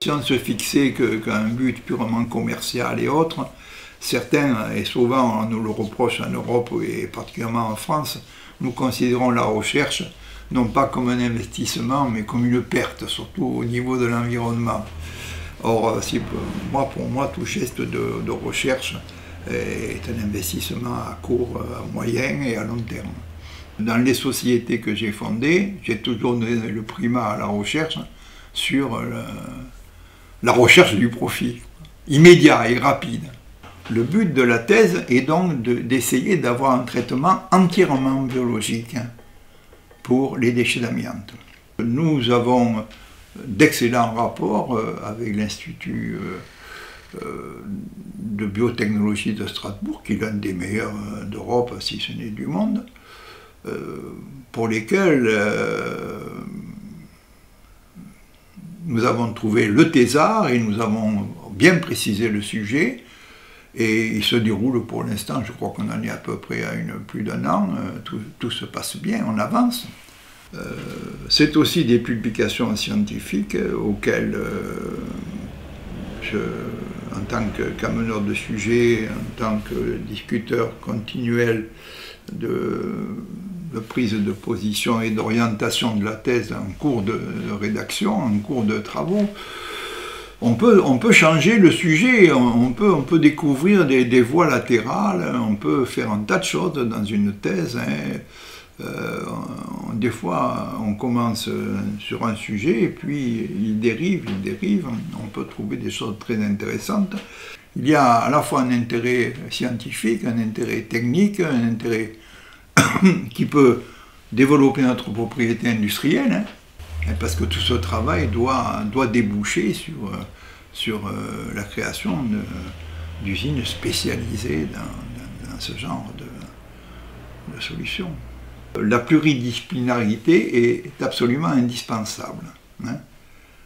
Si on se fixait qu'un but purement commercial et autres, certains, et souvent on nous le reproche en Europe et particulièrement en France, nous considérons la recherche non pas comme un investissement, mais comme une perte, surtout au niveau de l'environnement. Or, pour moi, tout geste de recherche est un investissement à court, à moyen et à long terme. Dans les sociétés que j'ai fondées, j'ai toujours donné le primat à la recherche sur la recherche du profit, immédiat et rapide. Le but de la thèse est donc d'essayer d'avoir un traitement entièrement biologique pour les déchets d'amiante. Nous avons d'excellents rapports avec l'Institut de biotechnologie de Strasbourg, qui est l'un des meilleurs d'Europe, si ce n'est du monde, pour lesquels nous avons trouvé le thésard et nous avons bien précisé le sujet. Et il se déroule pour l'instant, je crois qu'on en est à peu près à plus d'1 an, tout se passe bien, on avance. C'est aussi des publications scientifiques auxquelles en tant qu'ameneur de sujet, en tant que discuteur continuel de prise de position et d'orientation de la thèse en cours de rédaction, en cours de travaux, on peut changer le sujet, on peut découvrir des voies latérales, on peut faire un tas de choses dans une thèse. Des fois, on commence sur un sujet et puis il dérive, on peut trouver des choses très intéressantes. Il y a à la fois un intérêt scientifique, un intérêt technique, un intérêt qui peut développer notre propriété industrielle, parce que tout ce travail doit déboucher sur la création d'usines spécialisées dans ce genre de solutions. La pluridisciplinarité est absolument indispensable.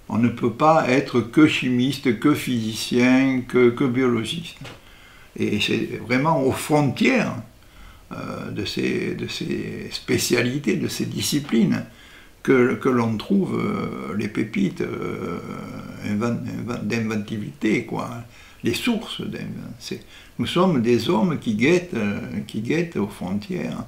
On ne peut pas être que chimiste, que physicien, que biologiste. Et c'est vraiment aux frontières de ces spécialités, de ces disciplines, que l'on trouve les pépites d'inventivité, quoi, les sources d'invention. Nous sommes des hommes qui guettent aux frontières.